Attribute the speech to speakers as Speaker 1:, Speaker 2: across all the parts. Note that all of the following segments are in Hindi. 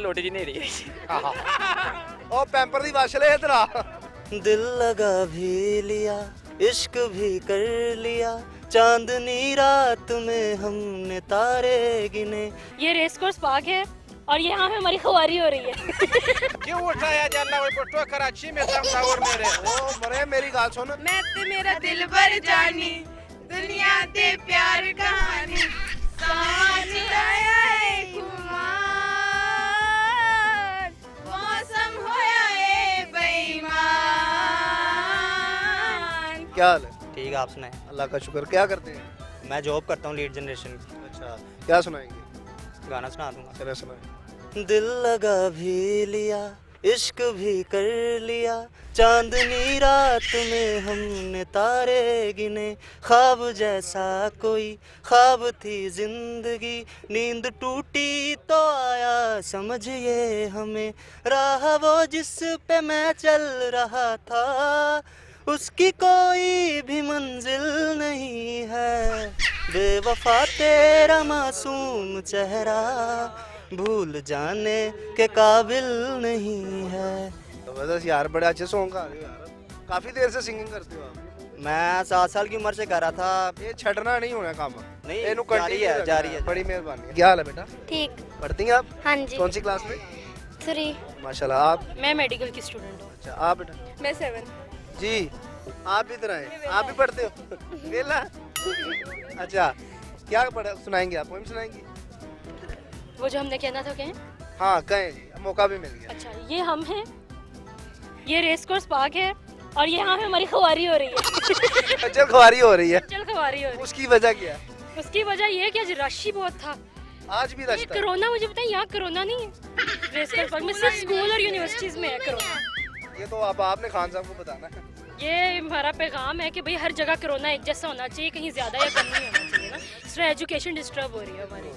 Speaker 1: लोटी जी नहीं रही
Speaker 2: ओ पैंपर दी वाश ले इधर आ
Speaker 3: दिल लगा भी लिया इश्क भी कर लिया चांदनी रात में हमने तारे गिने।
Speaker 4: ये रेस कोर्स पार्क है और यहाँ पे हमारी खुवारी हो रही है।
Speaker 5: क्यों उठाया जाला वो बटो कराची में दम दावर मेरे
Speaker 2: ओ मरे मेरी गाल सुन
Speaker 6: मैं ते मेरा दिल भर जानी दुनिया ते प्यार कहानी सांझ आया है खुमार मौसम होया है बेईमान।
Speaker 2: क्या हाल है?
Speaker 3: ठीक है, आप सुनाएं।
Speaker 2: अल्लाह का शुक्र। क्या करते हैं?
Speaker 3: मैं जॉब करता हूँ लीड जनरेशन की।
Speaker 2: अच्छा, क्या सुनाएंगे?
Speaker 3: गाना सुना दूंगा।
Speaker 2: चले सुनाए।
Speaker 3: दिल लगा भी लिया इश्क भी कर लिया चांदनी रात में हमने तारे गिने। ख्वाब जैसा कोई ख्वाब थी जिंदगी नींद टूटी तो आया समझिए हमें। राह वो जिस पे मैं चल रहा था उसकी कोई भी मंजिल नहीं है। बेवफा तेरा मासूम चेहरा भूल जाने के काबिल नहीं है।
Speaker 2: जबरदस्त यार, बड़े अच्छे सॉन्ग गा रहे हो यार। काफी देर से सिंगिंग करते हो आप?
Speaker 3: मैं 7 साल की उम्र से कर रहा था।
Speaker 2: ये छड़ना नहीं होना काम।
Speaker 3: नहीं,
Speaker 2: इन्हू
Speaker 3: जारी
Speaker 2: continue
Speaker 3: है,
Speaker 2: रखना
Speaker 3: जारी है।
Speaker 2: बड़ी मेहरबानी। क्या हाल है बेटा?
Speaker 4: ठीक।
Speaker 2: पढ़ती हैं आप?
Speaker 4: हाँ जी।
Speaker 2: कौन सी क्लास में?
Speaker 4: 3।
Speaker 2: माशाल्लाह। आप?
Speaker 4: मैं मेडिकल की स्टूडेंट हूँ।
Speaker 2: अच्छा, आप बेटा?
Speaker 6: मैं 7।
Speaker 2: जी, आप भी इधर आए। आप भी पढ़ते हो? वेला। अच्छा, क्या पढ़ा सुनाएंगे आप? पोएम सुनाएंगी?
Speaker 4: वो जो हमने कहना था कहें।
Speaker 2: हाँ कहें जी, मौका भी मिल गया।
Speaker 4: अच्छा, ये हम हैं, ये रेस कोर्स पार्क है और यहाँ पे हमारी खुवारी हो रही है।
Speaker 2: अच्छा, खुआरी हो रही है।
Speaker 4: चल खुवारी हो रही
Speaker 2: उसकी वजह क्या है?
Speaker 4: है। उसकी वजह ये है कि आज रश ही बहुत था।
Speaker 2: आज भी
Speaker 4: ये
Speaker 2: रास्ता है।
Speaker 4: कोरोना, मुझे बताइए यहाँ कोरोना नहीं है। रेस कोर्स पार्क में सिर्फ स्कूल और यूनिवर्सिटीज में है कोरोना।
Speaker 2: ये तो आपने खान साहब को बताना है।
Speaker 4: ये हमारा पैगाम है कि भाई हर जगह कोरोना एक जैसा होना चाहिए, कहीं ज्यादा या कम नहीं होना चाहिए ना। इस तरह एजुकेशन डिस्टर्ब हो रही है हमारी।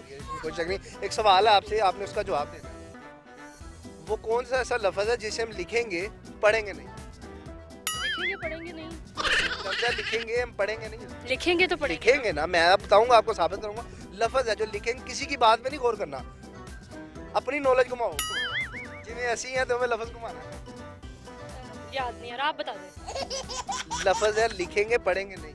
Speaker 2: कोई शक नहीं। एक सवाल है आपसे, आपने उसका जवाब देना है। वो कौन सा ऐसा लफ्ज है जिसे हम लिखेंगे पढ़ेंगे नहीं?
Speaker 4: लिखेंगे पढ़ेंगे नहीं।
Speaker 2: लफ्ज है लिखेंगे हम पढ़ेंगे नहीं।
Speaker 4: लिखेंगे तो पढ़ेंगे।
Speaker 2: लिखेंगे ना, मैं बताऊंगा आपको, साबित करूंगा। लफ्ज है जो लिखेंगे, किसी की बात में नहीं गौर करना, अपनी नॉलेज घुमाओ। जिन्हें ऐसी है तो हमें लफ्ज घुमाना है।
Speaker 4: याद नहीं यार, आप बता दें।
Speaker 2: लफ्ज है लिखेंगे पढ़ेंगे नहीं।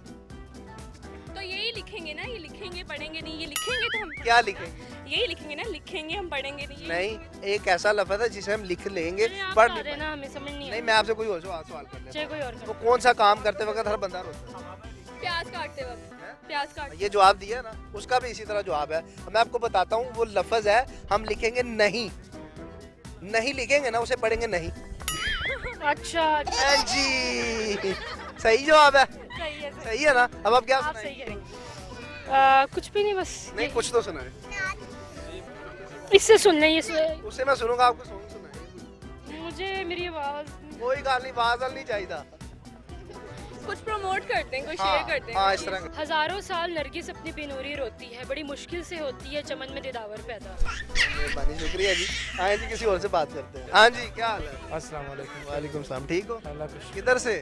Speaker 6: तो यही लिखेंगे ना, ये लिखेंगे पढ़ेंगे नहीं, ये लिखेंगे तो हम
Speaker 2: क्या लिखेंगे?
Speaker 6: यही लिखेंगे ना, लिखेंगे हम पढ़ेंगे नहीं। यही
Speaker 2: नहीं,
Speaker 6: लिखेंगे।
Speaker 2: एक ऐसा लफ्ज है जिसे हम लिख लेंगे
Speaker 4: चलिए, आप
Speaker 2: पढ़
Speaker 4: बता
Speaker 2: नहीं
Speaker 4: देना, हमें समझ नहीं
Speaker 2: नहीं,
Speaker 4: आ
Speaker 2: मैं आपसे कोई और सवाल कर लेता
Speaker 4: चाहे कोई और
Speaker 2: हूं।
Speaker 4: कर
Speaker 2: वो कौन सा काम करते वक्त हर बंदा रोता है?
Speaker 6: प्याज काटते वक्त, प्याज काट
Speaker 2: ये जवाब दिया ना, उसका भी इसी तरह जवाब है। मैं आपको बताता हूँ, वो लफ्ज है हम लिखेंगे नहीं। नहीं लिखेंगे ना, उसे पढ़ेंगे नहीं।
Speaker 4: अच्छा,
Speaker 2: हाँ जी, सही जवाब है।
Speaker 4: सही है,
Speaker 2: सही है ना? अब आप क्या
Speaker 4: आप सही
Speaker 2: सुनाएंगे?
Speaker 4: करेंगे। कुछ भी नहीं, बस
Speaker 2: नहीं, कुछ तो सुनाए।
Speaker 4: इससे सुन लें। ये
Speaker 2: उसे मैं सुनूंगा, आपको सॉन्ग सुनाए।
Speaker 4: मुझे मेरी आवाज
Speaker 2: कोई गाल नहीं, बादल नहीं चाहिए।
Speaker 6: कुछ प्रमोट करते हैं, कुछ
Speaker 2: हाँ,
Speaker 6: शेयर करते हैं।
Speaker 2: हाँ, इस तरह का।
Speaker 4: हजारों साल नरगिस अपनी बेनूरी रोती है, बड़ी मुश्किल से होती है चमन में दिदावर पैदा।
Speaker 2: मेहरबानी, शुक्रिया जी। हाँ जी, किसी और से बात करते हैं। हाँ जी, क्या हाल है?
Speaker 5: अस्सलाम वालेकुम।
Speaker 2: वालेकुम सलाम। ठीक हो?
Speaker 5: अल्लाह का शुक्र।
Speaker 2: किधर से?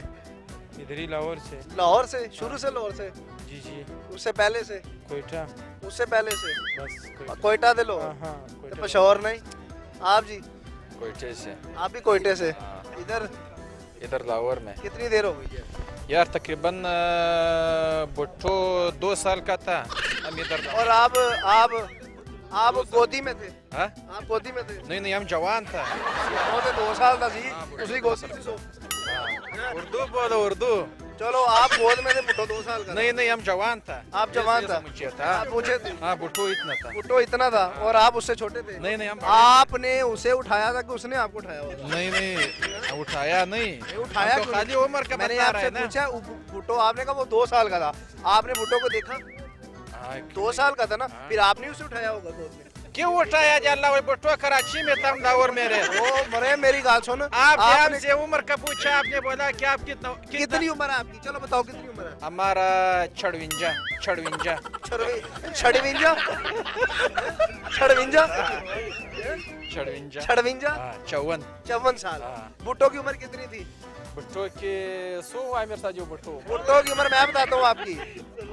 Speaker 5: इधर ही लाहौर से।
Speaker 2: लाहौर से? शुरू से लाहौर से?
Speaker 5: जी जी।
Speaker 2: उससे पहले से?
Speaker 5: कोयटा।
Speaker 2: उससे पहले से?
Speaker 5: बस
Speaker 2: कोयटा दे लो।
Speaker 5: हाँ
Speaker 2: तो पेशावर नहीं? आप जी?
Speaker 1: कोयटे से।
Speaker 2: आप भी कोयटे से? इधर
Speaker 1: इधर लाहौर में।
Speaker 2: कितनी देर हो गई है?
Speaker 1: यार तकरीबन भुट्टो 2 साल का था, हम इधर।
Speaker 2: और आप गोदी में थे?
Speaker 1: हाँ?
Speaker 2: आप गोदी में थे?
Speaker 1: नहीं हम जवान था।
Speaker 2: वो तो 2 साल था जी,
Speaker 1: हाँ,
Speaker 2: उसी गोदी में सो।
Speaker 1: उर्दू बोलो उर्दू।
Speaker 2: चलो, आप गोद में थे, बुट्टो 2 साल का था।
Speaker 1: नहीं हम जवान था।
Speaker 2: आप जवान था?
Speaker 1: मुझे था।
Speaker 2: आप पूछे थे?
Speaker 1: हाँ, भुट्टो इतना था।
Speaker 2: बुट्टो इतना था और आप उससे छोटे थे?
Speaker 1: नहीं हम
Speaker 2: आपने उसे उठाया था कि उसने आपको उठाया हुआ?
Speaker 1: नहीं उठाया नहीं।
Speaker 2: उठाया
Speaker 1: हम तो
Speaker 2: क्यों?
Speaker 1: खाली उम्र का
Speaker 2: मैंने
Speaker 1: बता रहा
Speaker 2: आपसे
Speaker 1: है ना।
Speaker 2: पूछा, भुट्टो आपने कहा वो 2 साल का था। आपने भुट्टो को देखा?
Speaker 1: हाँ,
Speaker 2: 2 साल का था ना,
Speaker 1: हाँ।
Speaker 2: फिर आपने उसे उठाया होगा गोद में।
Speaker 1: क्यों उठाया जाला वो बटुआ कराची में दम दावर मेरे।
Speaker 2: ओ मरे मेरी गाल सुन।
Speaker 1: आप
Speaker 2: आपने
Speaker 1: से उम्र का पूछा, आपने बोला कि आप
Speaker 2: कितनी उम्र है आपकी? चलो बताओ कितनी उम्र है?
Speaker 1: हमारा 56
Speaker 2: छड़विंजा?
Speaker 1: 56 54
Speaker 2: 54 साल।
Speaker 1: हाँ।
Speaker 2: भुट्टो की उम्र कितनी थी?
Speaker 1: भुट्टो के सो हुआ है मेरे साथ जो भुट्टो।
Speaker 2: भुट्टो की उम्र मैं बताता हूँ आपकी।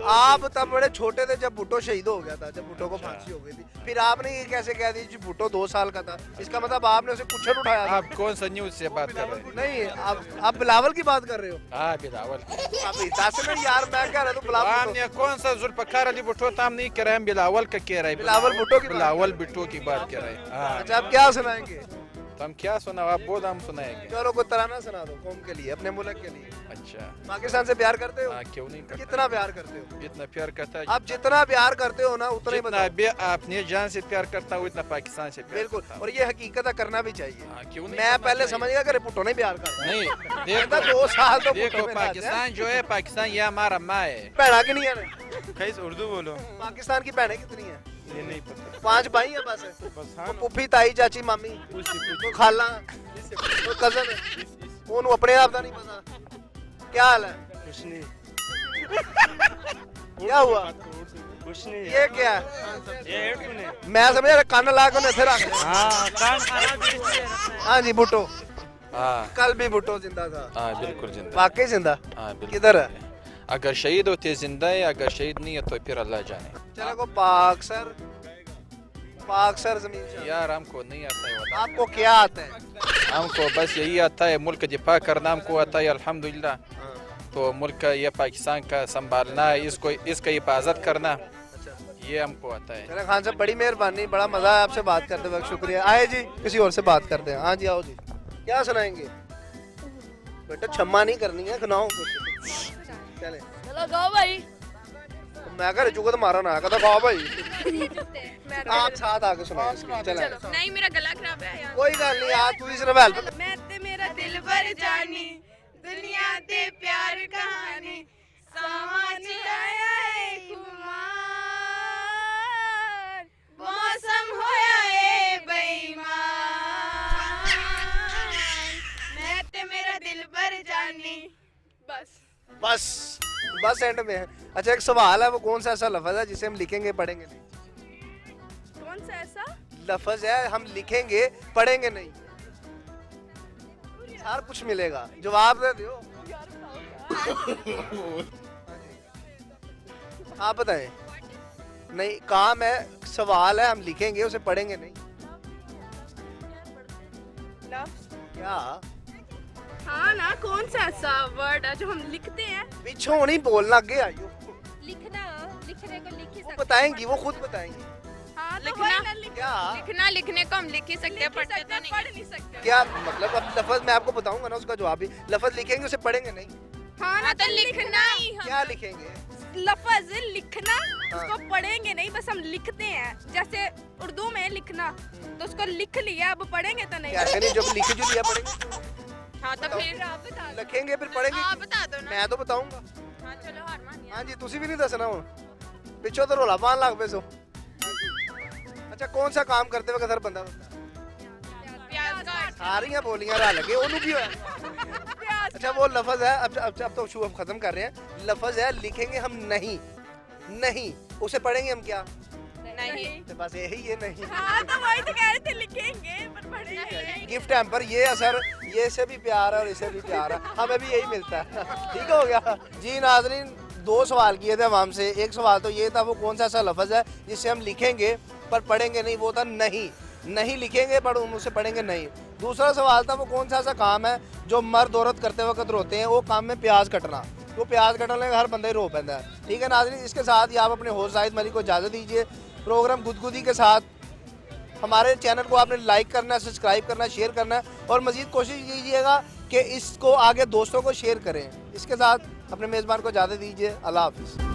Speaker 2: आप तब बड़े छोटे थे जब भुट्टो शहीद हो गया था, जब भुट्टो को फांसी हो गई थी, फिर आपने ये कैसे कह दी जी भुट्टो 2 साल का था? इसका मतलब आपने उसे कुछड़ उठाया था?
Speaker 1: आप कौन सा न्यूज से बात कर रहे हैं?
Speaker 2: नहीं, आप बिलावल की बात कर रहे हो?
Speaker 1: हाँ बिलावल
Speaker 2: आप इतासे में यार मैं कह रहा हूँ बिलावल
Speaker 1: हमने कौन सा जुल्फकार अली भुट्टो ताम नहीं कह रहे हैं, बिलावल का कह रहे हैं।
Speaker 2: बिलावल भुट्टो की बात
Speaker 1: बिलावल भुट्टो की बात कर रहे हैं। हाँ
Speaker 2: अच्छा, आप क्या सुनाएंगे?
Speaker 1: तो हम क्या सुना, आप बोल हम सुनाएंगे।
Speaker 2: चलो कोई तराना सुना दो कौम के लिए, अपने मुल्क के लिए।
Speaker 1: अच्छा
Speaker 2: पाकिस्तान से प्यार करते हो?
Speaker 1: हाँ क्यों नहीं करता?
Speaker 2: कितना प्यार करते हो?
Speaker 1: इतना प्यार करता है,
Speaker 2: आप जितना प्यार करते हो ना उतना ही
Speaker 1: जितना
Speaker 2: बताओ।
Speaker 1: भी अपने जान से प्यार करता हूँ उतना पाकिस्तान से प्यार
Speaker 2: बिल्कुल,
Speaker 1: करता हूँ।
Speaker 2: और ये हकीकत है, करना भी चाहिए।
Speaker 1: हाँ, क्यों नहीं
Speaker 2: मैं
Speaker 1: करना
Speaker 2: पहले
Speaker 1: चाहिए?
Speaker 2: समझ गया कि भुट्टो नहीं प्यार करता।
Speaker 1: नहीं
Speaker 2: कहता
Speaker 1: देखो
Speaker 2: 2 साल तो
Speaker 1: देखो
Speaker 2: भुट्टो में नाचे हैं।
Speaker 1: पाकिस्तान जो है, पाकिस्तान ये हमारा माँ है।
Speaker 2: भैना की नहीं है ना?
Speaker 5: कैसे उर्दू बोलो,
Speaker 2: पाकिस्तान की भैनें कितनी है?
Speaker 5: ये नहीं पता
Speaker 2: 5 भाई है बस।
Speaker 5: बस।
Speaker 2: वो
Speaker 5: हाँ
Speaker 2: पुप्पी ताई चाची मामी वो खाला वो कजन ਉਹਨੂੰ अपने आप का नहीं पता। क्या हाल है?
Speaker 3: कुछ नहीं,
Speaker 2: क्या हुआ?
Speaker 3: कुछ नहीं।
Speaker 2: ये क्या है?
Speaker 3: ये हेडफोन है।
Speaker 2: मैं समझा कान ला के उन्हें फिर रख दिया।
Speaker 3: हाँ, कान खराब है।
Speaker 2: हाँ जी भुट्टो,
Speaker 1: हाँ
Speaker 2: कल भी भुट्टो जिंदा था।
Speaker 1: हाँ बिल्कुल जिंदा।
Speaker 2: वाकई जिंदा?
Speaker 1: हाँ बिल्कुल।
Speaker 2: किधर है?
Speaker 1: अगर शहीद होते जिंदा है, अगर शहीद नहीं है तो फिर अल्लाह जाने।
Speaker 2: चलो को पाक सर जमीन से
Speaker 1: यार हमको नहीं आता है वाला।
Speaker 2: आपको क्या आता है?
Speaker 1: हमको बस यही आता है, मुल्क दिफा करना हमको आता है अल्हम्दुलिल्लाह। तो मुल्क का ये पाकिस्तान का संभालना, इसको इसका हिफाजत करना, ये हमको आता है।
Speaker 2: चलो खान साहब बड़ी मेहरबानी, बड़ा मजा आया आपसे बात करते वक्त, शुक्रिया। आए जी किसी और से बात करते हैं। हाँ जी आओ जी, क्या सुनाएंगे? बेटा क्षमा नहीं करनी है, सुनाओ कुछ। चले
Speaker 4: चलो गाओ भाई।
Speaker 2: मैं घर चुका तो मारा ना कहता गाओ भाई। आप साथ आके सुनाओ। चले
Speaker 6: नहीं मेरा गला खराब है यार।
Speaker 2: कोई गल नहीं, आज तू इसने हेल्प।
Speaker 6: मैं ते मेरा दिल भर जानी दुनिया दे प्यार कहानी समझ आया है खुमार मौसम होया है बेईमान मैं ते मेरा दिल भर जानी बस
Speaker 2: बस एंड में है। अच्छा एक सवाल है, वो कौन सा ऐसा लफ्ज है जिसे हम लिखेंगे पढ़ेंगे नहीं?
Speaker 6: कौन सा ऐसा
Speaker 2: लफ्ज है हम लिखेंगे पढ़ेंगे नहीं, सार कुछ मिलेगा, जवाब दे दो। आप बताएं। नहीं काम है, सवाल है, हम लिखेंगे उसे पढ़ेंगे नहीं। क्या
Speaker 6: हाँ ना, कौन सा ऐसा वर्ड है जो हम लिखते हैं?
Speaker 2: पीछे नहीं बोलना, आगे आइयो।
Speaker 6: लिखना, लिखने को लिख ही
Speaker 2: वो
Speaker 6: सकते
Speaker 2: बताएंगी, वो खुद बताएंगी।
Speaker 6: हाँ, तो
Speaker 7: लिखना,
Speaker 2: क्या
Speaker 7: लिखना लिखने को हम लिख ही सकते हैं, पढ़ते तो नहीं।
Speaker 6: पढ़ नहीं सकते।
Speaker 2: क्या मतलब? अब लफ्ज मैं आपको बताऊंगा ना, उसका जवाब भी। लफ्ज लिखेंगे उसे पढ़ेंगे नहीं।
Speaker 6: हाँ ना,
Speaker 7: हाँ तो लिखना ही हम।
Speaker 2: क्या लिखेंगे?
Speaker 6: लफ्ज लिखना, उसको पढ़ेंगे नहीं, बस हम लिखते हैं। जैसे उर्दू में लिखना, तो उसको लिख लिया, अब पढ़ेंगे तो नहीं।
Speaker 2: कैसे नहीं, जब लिख जो लिया पढ़ेंगे,
Speaker 7: हाँ तो फिर
Speaker 6: आप बता दो।
Speaker 2: लिखेंगे फिर पढ़ेंगे।
Speaker 7: आप बता दो ना।
Speaker 2: मैं तो बताऊंगा।
Speaker 7: हाँ चलो हार मान
Speaker 2: हाँ जी, तुसी भी नहीं दसना हूँ, पिछो तो रोला पान लाख पे सो। अच्छा कौन सा काम करते वक्त हर बंदा
Speaker 7: प्याज का
Speaker 2: सारियां बोलियां रहा लगे ओनू की होया। अच्छा वो लफ्ज है, अब तो शुभ खत्म कर रहे हैं। लफ्ज है लिखेंगे हम नहीं, नहीं उसे पढ़ेंगे हम क्या?
Speaker 7: नहीं।
Speaker 2: तो बस यही है नहीं।
Speaker 6: हाँ तो वही तो कह रहे थे, लिखेंगे पर पढ़ेंगे नहीं।
Speaker 2: गिफ्ट हैम्पर ये असर, ये से भी प्यार है और इसे भी प्यार है, हमें भी यही मिलता है। ठीक हो गया जी नाजरीन, 2 सवाल किए थे आवाम से। एक सवाल तो ये था वो कौन सा ऐसा लफ्ज है जिसे हम लिखेंगे पर पढ़ेंगे नहीं, वो था नहीं। नहीं लिखेंगे पर उसे पढ़ेंगे नहीं। दूसरा सवाल था वो कौन सा ऐसा काम है जो मर्द औरत करते वक्त रोते हैं, वो काम में प्याज कटना। वो प्याज कटने का हर बंदा ही रो पैदा है। ठीक है नाजरीन, इसके साथ ही आप अपने होस्ट जाहिद मलिक को इजाज़त दीजिए। प्रोग्राम गुदगुदी के साथ हमारे चैनल को आपने लाइक करना है, सब्सक्राइब करना है, शेयर करना है और मज़ीद कोशिश कीजिएगा कि इसको आगे दोस्तों को शेयर करें। इसके साथ अपने मेज़बान को इजाज़त दीजिए। अल्लाह हाफिज़।